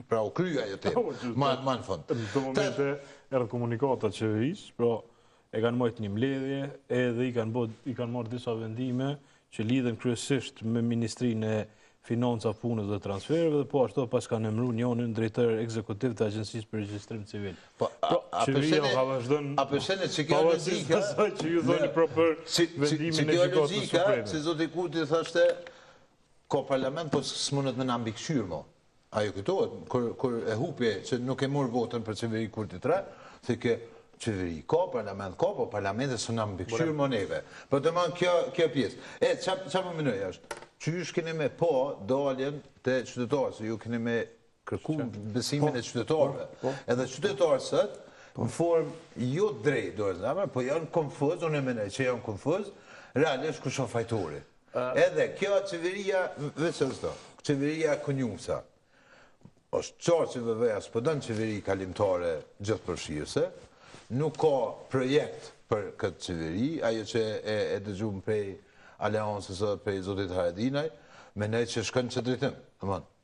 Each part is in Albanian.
Pra u krya ajo temë, ma në fund. Në të momente erë komunikata qeverisë, pra e kanë mojtë një mbledhje, edhe i kanë marrë disa vendime që lidhen kryesisht me Ministrinë e Financa, Punës dhe Transfereve, dhe po ashtu pas kanë emëruar njërin drejtër ekzekutiv të Agjencisë për Regjistrim Civil. Qeveria ka vazhdon pavarësisht asaj që ju thoni për vendimin e Gjykatës Supreme. Si zoti Kurti thashte, ka parlament, po s'mundet me në ambikëqyr, mo. Ajo këtohet, kur e hupje që nuk e morë votën për qeveri Kurti 3, se ke qeveri ka, parlament ka, po parlamentet së në ambikëqyr mo neve. Për të manë kjo pjesë. Qa më minoj është? Që ju shkeni me po daljen të qytetarë, se ju keni me kërku besimin e qytetarëve. Edhe qytetarë sëtë, në formë jo drejt, po janë konfuz, unë e menaj që janë konfuz, realisht ku shonë fajtori. Edhe kjo qeveria, veçës do, qeveria konjumësa, është qarë që VV-ja s'po dënë qeveri kalimtare gjithë përshirëse, nuk ka projekt për këtë qeveri, ajo që e dëgjumë prej Aleansës dhe prej Zotit Haradinaj, me ne që shkën që drejtim.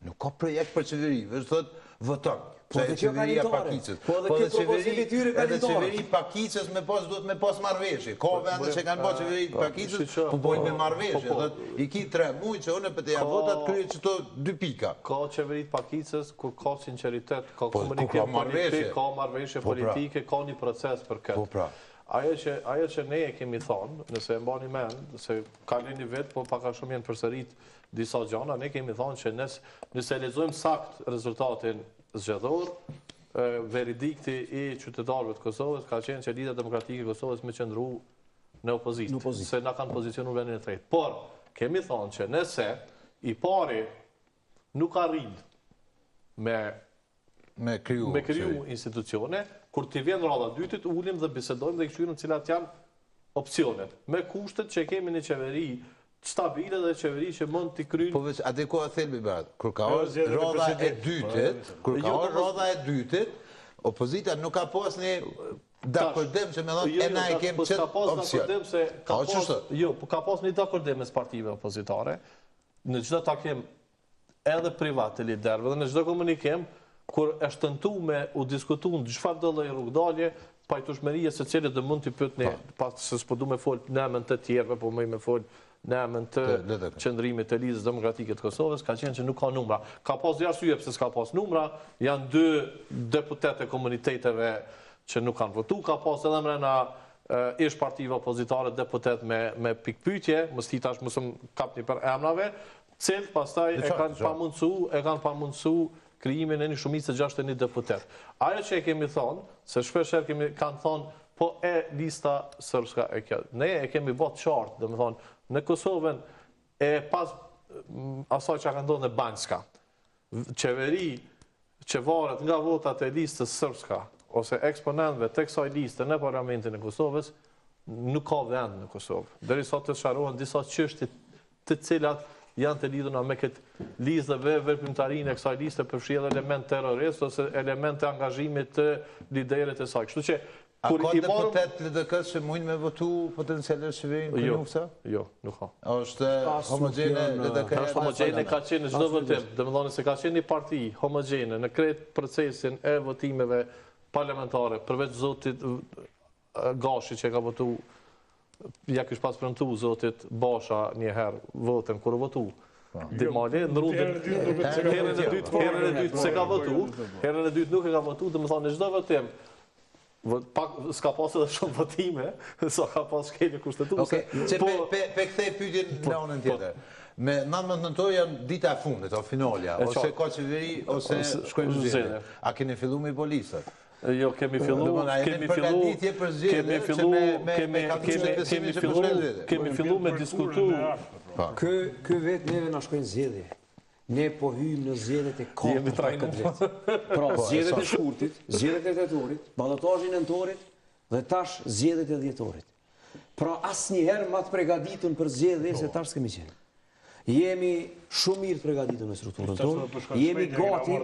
Nuk ka projekt për qeveri, vështë thotë vëtëm. Po dhe kjo kalimtare, po dhe kjo propozimi tyre kalimtare. Edhe qeveri Pakicës duhet me pas marveshje. Ka vende që kanë bërë qeveri Pakicës, po bojnë me marveshje. I ki 3 muaj që unë për të votat kryet që to 2 pika. Ka qeverit Pakicës, kur ka sinceritet, ka komunikim politik, ka marveshje politike, ka një proces për këtë. Ajo që ne e kemi thonë, nëse e mbani mend, se kalin një vetë, po paka shumë jenë përsërit disa gjana, ne kemi thonë që nëse lexojmë sakt rezultatin zgjedhor, veridikti i qytetarëve të Kosovës ka qenë që Lidhja Demokratike e Kosovës me qëndru në opozitë, se na kanë pozicionu vendin e tretë. Por, kemi thonë që nëse i pari nuk arrin me kriju institucione, kur t'i vjen rradha dytit, ulim dhe bisedojmë dhe i këshyrim cilat janë opcionet, me kushtet që kemi një qeveri stabile dhe qeveri që mund t'i krynë... Po veç, ate ko a thelbi, brat, kur ka orë rradha e dytit, opozita nuk ka pas një dakordim që me thonë, e na e kemë qëtë opcion. Jo, ka pas një dakordim mes partive opozitare, në gjitha ta kemë edhe privat të liderve dhe në gjitha komunikim, kur e shtentu me u diskutu në çfarë do lloj rrugdalje, pajtueshmëria se cilët dhe mund t'i pyetni, pas se s'po du me fol në emën të tjerëve, po më me fol në emën të qëndrimit të Lidhjes Demokratike të Kosovës, ka qenë që nuk ka numra. Ka pas dy arsye pse s'ka pas numra, janë 2 deputetë e komuniteteve që nuk kanë votu, ka pas edhe mrena ish partive opozitare deputet me pikpyetje, mos ti tash mos më kapni për emrave, cilët pastaj e kanë pamundsu krijimin e një shumicë 61 deputet. Ajo që e kemi thonë, se shpesher kanë thonë, po e lista sërbska e kjo. Ne e kemi bot qartë, dhe me thonë, në Kosovën e pas asaj që ka ndonë në Banjska, qeveri që varet nga votat e listës sërbska, ose eksponentëve të kësaj liste në parlamentin e Kosovës, nuk ka vend në Kosovë. Deri sot të sharohen disa çështje të cilat janë të lidhuna me këtë listë dhe veprimtarinë e kësaj liste përfshi edhe element terrorist ose element të angazhimit të liderit e saj. Kështu që a ka deputet LDK-s që mujnë me votu potencialisht qeverinë Konjufsa? Jo, nuk ka. Është homogjene LDK? Është homogjene, ka qenë në çdo votim. Domethënë se ka qenë një parti homogjene në krejt procesin e votimeve parlamentare, përveç zotit Gashi që ka votu. Ja kish pas premtu zotit Basha një herë votën kur votu. Dimali në rrugën herën e dytë se ka votu, herën e dytë nuk e ka votu, domethënë në çdo votim s'ka pas edhe shumë votime, sa ka pas shkelje kushtetuese. Pe kthej pyetjen në anën tjetër. Me 19 nëntor janë dita e fundit, o finalja, ose ka qeveri, ose shkojnë në zgjedhje. A keni filluar me polisat? Jo, kemi fillu me diskutu. Ky vetë neve na shkojnë zgjedhje. Ne po hyjmë në zgjedhjet e katërt këtë vit. Pra, zgjedhjet e shkurtit, zgjedhjet e tetorit, ballotazhin e nëntorit dhe tash zgjedhjet e dhjetorit. Pra, asnjëherë më të përgatitur për zgjedhje se tash s'kemi qenë. Jemi shumë mirë të përgatitur në strukturën tonë, jemi gati,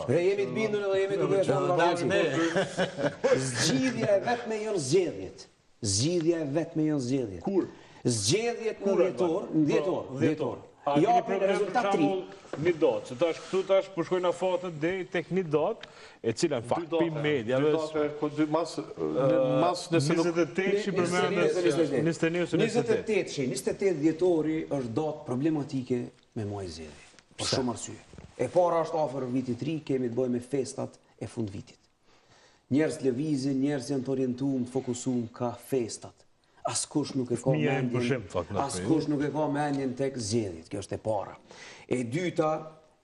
dhe jemi të bindur edhe jemi të gëtë. Zgjidhja e vetme janë zgjedhjet. Zgjidhja e vetme janë zgjedhjet. Kur? Zgjedhjet në dhjetor, japin rezultat 3. Një datë, se tash këtu tash përshkojnë afatët dhe tek një datë, e cila në fakt për medjave... Mas nëse nuk... 28 që përmendës... 28 dhjetori është datë problematike me muaj zgjedhje. Për shumë arsye. E para është afër vitit 3, kemi të bëjmë me festat e fund vitit. Njerëz lëvizin, njerëz janë të orientuar, të fokusuar ka festat. Askush nuk e ka mendjen tek zgjedhjet, kjo është e para. E dyta,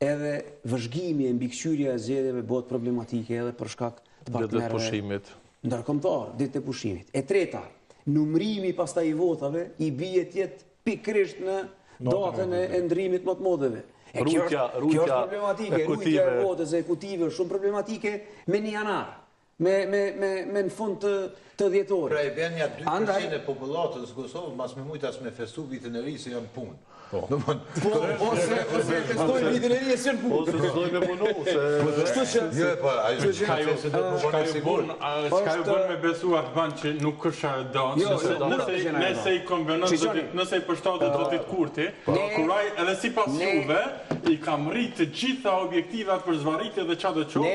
edhe vëzhgimi e mbikëqyrja e zgjedhjeve bëhet problematike edhe për shkak të partnerëve ndërkombëtar, ditë të pushimit. E treta, numrimi pastaj i votave i bie tjetë pikërisht në datën e ndrimit më të modeve. Kjo është problematike, rujtja e votës ekzekutive është shumë problematike me 1 janar. Me në fund të dhjetorit. Pra e bjen ja 2% e popullatës Kosovë, mas me mujtë as me festu vitin e ri se janë punë. Ose festojnë vitin e ri e si janë punë. Ose festojnë me punu. Kështu që... Jo, po, ajo Shka ju bën me besu atë ban që nuk është danë, nëse i konvenon, nëse i përshtatet zotit Kurti, kuraj edhe si pas juve, i kam rritë të gjitha objektivat për zvaritje dhe qatë qo,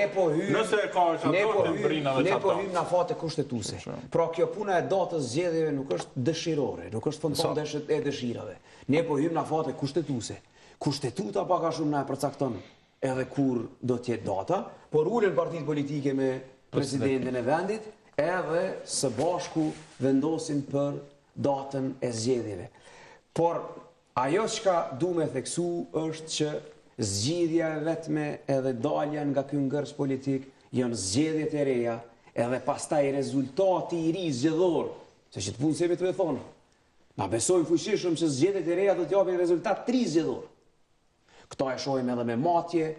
nëse e ka është ato të mbrina dhe qatë. Ne po hymë në fate kushtetuse. Pra kjo puna e datës zgjedhjeve nuk është dëshirore, nuk është fonton e dëshirave. Ne po hymë në fate kushtetuse. Kushtetuta paka shumë na e përcakton edhe kur do t'jetë data, por ulen partitë politike me presidentin e vendit, edhe së bashku vendosin për datën e zgjedhjeve. Por ajo çka du me theksu është që zgjidhja e vetme edhe dalja nga ky ngërç politik janë zgjedhjet e reja, edhe pastaj rezultati i ri zgjedhor, se që të punë sebe të me thonë. Na besojmë fuqishëm që zgjedhjet e reja do t'japin rezultat 3 zgjedhor. Këta e shohim edhe me matje,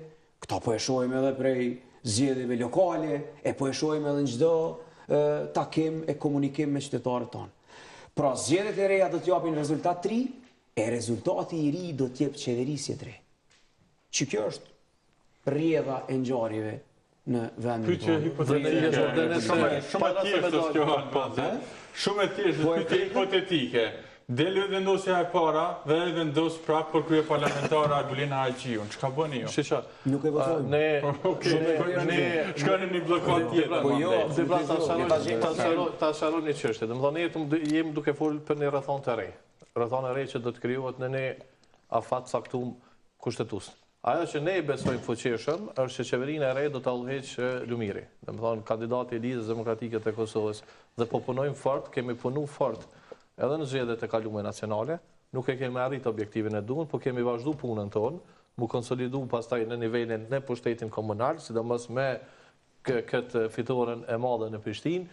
këta po e shohim edhe prej zgjedhjeve lokale, e po e shohim edhe në çdo takim e komunikim me qytetarët tonë. Pra zgjedhjet e reja do t'japin rezultat 3, e rezultati i ri do t'jep qeverisje të re. Që kjo është rrjedha e ngjarjeve në vendin tonë. Shumë e thjeshtë është kjo hanë. Shumë e thjeshtë është pyetje hipotetike. Deli vendosja e para dhe vendos prapë për krye parlamentare Arbulina Hajqiun. Çka bëni ju? Shisha. Nuk e votojmë. Shkoni një blokad tjetër. Po jo, ta sharron një çështje. Domethënë ne jemi duke folur për një rrethon të re. Rrethon e re që do të krijohet në një afat caktuar kushtetues. Ajo që ne i besojmë fuqishëm është që qeverinë e re do ta udhëheqë Lumiri. Domethënë kandidati i Lidhjes Demokratike të Kosovës dhe po punojmë fort, kemi punu fort edhe në zgjedhjet e kaluara nacionale, nuk e kemi arritur objektivin e duhur, por kemi vazhduar punën tonë, mu konsolidu pastaj në nivelin në pushtetin komunal, sidomos me këtë fitoren e madhe në Prishtinë,